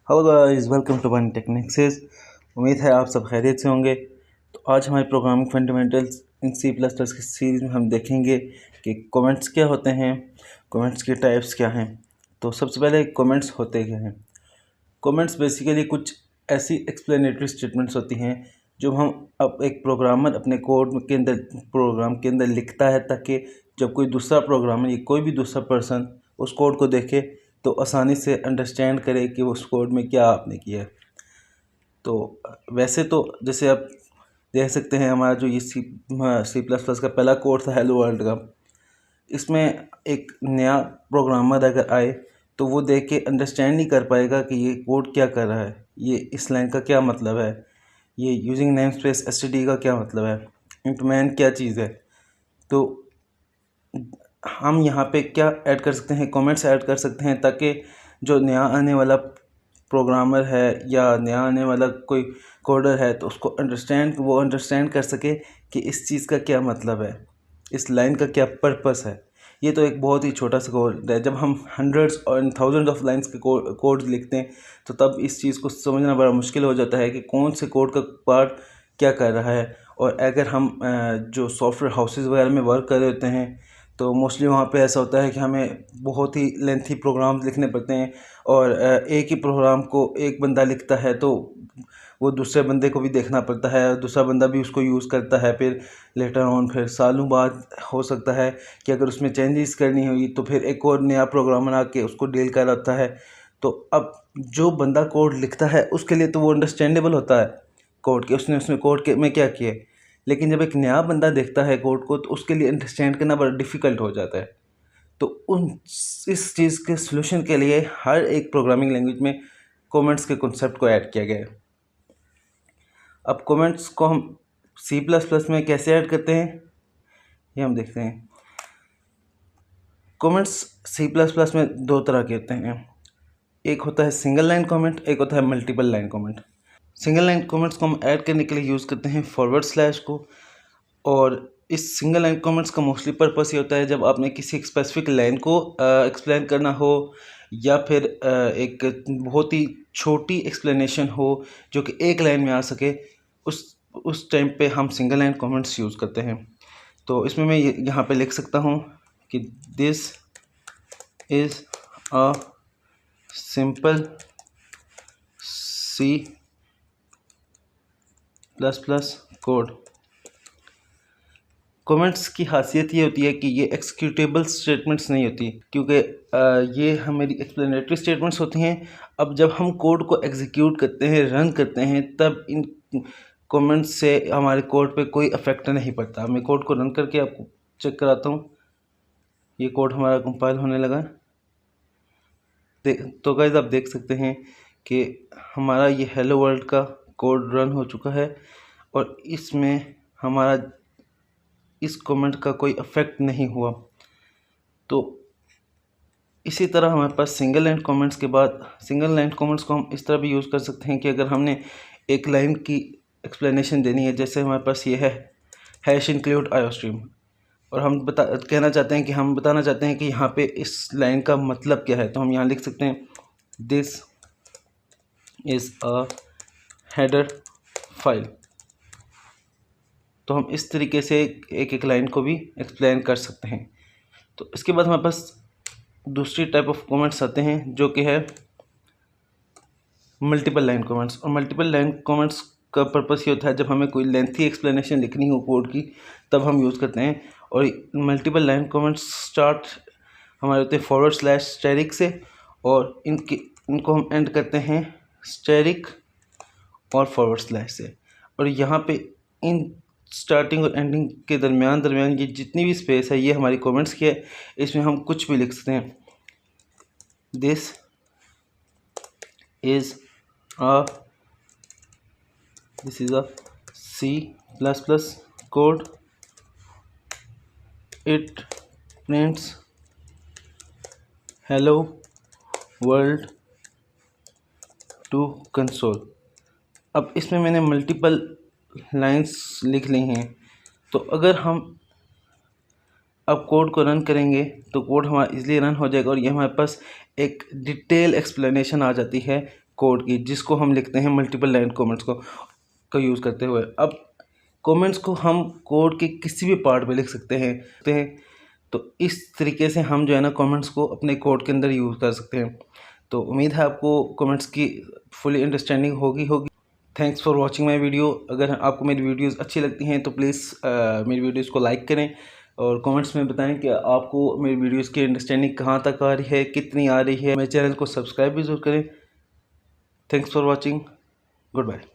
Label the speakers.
Speaker 1: Hello guys, welcome to one technics. उम्मीद है आप सब खैरियत से होंगे। तो आज हमारे प्रोग्रामिंग फंडामेंटल्स इन C++ की सीरीज़ में हम देखेंगे कि कमेंट्स क्या होते हैं, कमेंट्स के टाइप्स क्या हैं। तो सबसे पहले कमेंट्स होते क्या हैं। कमेंट्स बेसिकली कुछ ऐसी एक्सप्लेनेटरी स्टेटमेंट्स होती हैं जो हम अब एक प्रोग्रामर अपने कोड के अंदर प्रोग्राम के अंदर लिखता है, ताकि जब कोई दूसरा प्रोग्रामर या कोई भी दूसरा पर्सन उस कोड को देखे तो आसानी से अंडरस्टैंड करे कि उस कोड में क्या आपने किया है। तो वैसे तो जैसे आप देख सकते हैं, हमारा जो ये C++ का पहला कोड था हेलो वर्ल्ड का, इसमें एक नया प्रोग्रामर अगर आए तो वो देख के अंडरस्टैंड नहीं कर पाएगा कि ये कोड क्या कर रहा है, ये इस लाइन का क्या मतलब है, ये यूजिंग नेम स्पेस एसटीडी का क्या मतलब है, इंटमैन क्या चीज़ है। तो हम यहाँ पे क्या ऐड कर सकते हैं, कमेंट्स ऐड कर सकते हैं, ताकि जो नया आने वाला प्रोग्रामर है या नया आने वाला कोई कोडर है तो उसको अंडरस्टैंड कर सके कि इस चीज़ का क्या मतलब है, इस लाइन का क्या पर्पस है। ये तो एक बहुत ही छोटा सा कोड है। जब हम हंड्रेड्स और थाउजेंड्स ऑफ लाइंस के कोड लिखते हैं तो तब इस चीज़ को समझना बड़ा मुश्किल हो जाता है कि कौन से कोड का पार्ट क्या कर रहा है। और अगर हम जो सॉफ्टवेयर हाउसेस वगैरह में वर्क कर रहे होते हैं तो मोस्टली वहाँ पे ऐसा होता है कि हमें बहुत ही लेंथी प्रोग्राम्स लिखने पड़ते हैं, और एक ही प्रोग्राम को एक बंदा लिखता है तो वो दूसरे बंदे को भी देखना पड़ता है, दूसरा बंदा भी उसको यूज़ करता है। फिर लेटर ऑन फिर सालों बाद हो सकता है कि अगर उसमें चेंजेस करनी हुई तो फिर एक और नया प्रोग्रामर आके उसको डील कर होता है। तो अब जो बंदा कोड लिखता है उसके लिए तो वो अंडरस्टैंडेबल होता है कोड के, उसने उसमें कोड के में क्या किया है। लेकिन जब एक नया बंदा देखता है कोड को तो उसके लिए अंडरस्टैंड करना बड़ा डिफ़िकल्ट हो जाता है। तो इस चीज़ के सलूशन के लिए हर एक प्रोग्रामिंग लैंग्वेज में कमेंट्स के कॉन्सेप्ट को ऐड किया गया है। अब कमेंट्स को हम C++ में कैसे ऐड करते हैं ये हम देखते हैं। कमेंट्स C++ में दो तरह के होते हैं, एक होता है सिंगल लाइन कमेंट, एक होता है multiple line comment. Single line comments को हम ऐड करने के लिए यूज़ करते हैं फॉरवर्ड स्लैश को। और इस सिंगल लाइन कमेंट्स का मोस्टली पर्पस ये होता है जब आपने किसी एक स्पेसिफिक लाइन को एक्सप्लेन करना हो, या फिर एक बहुत ही छोटी एक्सप्लेनेशन हो जो कि एक लाइन में आ सके, उस टाइम पे हम सिंगल लाइन कमेंट्स यूज़ करते हैं। तो इसमें मैं यहाँ पे लिख सकता हूँ कि this is a simple C++ code. Comments की खासियत ये होती है कि ये एक्सिक्यूटेबल स्टेटमेंट्स नहीं होती, क्योंकि ये हमारी एक्सप्लेनेटरी स्टेटमेंट्स होती हैं। अब जब हम कोड को एग्जीक्यूट करते हैं, रन करते हैं, तब इन कमेंट्स से हमारे कोड पे कोई इफेक्ट नहीं पड़ता। मैं कोड को रन करके आपको चेक कराता हूँ। ये कोड हमारा कंपाइल होने लगा। तो गाइस आप देख सकते हैं कि हमारा ये हेलो वर्ल्ड का कोड रन हो चुका है, और इसमें हमारा इस कमेंट का कोई इफेक्ट नहीं हुआ। तो इसी तरह हमारे पास सिंगल लाइन कमेंट्स के बाद सिंगल लाइन कमेंट्स को हम इस तरह भी यूज़ कर सकते हैं कि अगर हमने एक लाइन की एक्सप्लेनेशन देनी है, जैसे हमारे पास ये है हैश इंक्लूड आयोस्ट्रीम, और हम बताना चाहते हैं कि यहाँ पे इस लाइन का मतलब क्या है, तो हम यहाँ लिख सकते हैं this is a header file. तो हम इस तरीके से एक एक लाइन को भी एक्सप्लेन कर सकते हैं। तो इसके बाद हमारे पास दूसरी टाइप ऑफ कमेंट्स आते हैं जो कि है मल्टीपल लाइन कमेंट्स। और मल्टीपल लाइन कमेंट्स का पर्पस ये होता है जब हमें कोई लेंथी एक्सप्लेनेशन लिखनी हो कोड की, तब हम यूज़ करते हैं। और मल्टीपल लाइन कमेंट्स स्टार्ट हमारे होते हैं फॉरवर्ड स्लैश स्टेरिक से, और इनको हम एंड करते हैं स्टेरिक और फॉरवर्ड स्लैश से। और यहाँ पे इन स्टार्टिंग और एंडिंग के दरमियान ये जितनी भी स्पेस है ये हमारी कमेंट्स की है। इसमें हम कुछ भी लिख सकते हैं। This is a C++ code, it prints hello world to console. अब इसमें मैंने मल्टीपल लाइंस लिख ली हैं, तो अगर हम अब कोड को रन करेंगे तो कोड हमारा इजीली रन हो जाएगा, और ये हमारे पास एक डिटेल एक्सप्लेनेशन आ जाती है कोड की, जिसको हम लिखते हैं मल्टीपल लाइन कमेंट्स को यूज़ करते हुए। अब कमेंट्स को हम कोड के किसी भी पार्ट पे लिख सकते हैं। तो इस तरीके से हम जो है ना कमेंट्स को अपने कोड के अंदर यूज़ कर सकते हैं। तो उम्मीद है आपको कमेंट्स की फुली अंडरस्टैंडिंग होगी। Thanks for watching my video. अगर आपको मेरी वीडियोस अच्छी लगती हैं तो प्लीज़ मेरी वीडियोस को लाइक करें और कमेंट्स में बताएं कि आपको मेरी वीडियोस की अंडरस्टैंडिंग कहाँ तक आ रही है, कितनी आ रही है। मेरे चैनल को सब्सक्राइब भी ज़रूर करें। Thanks for watching. Good bye.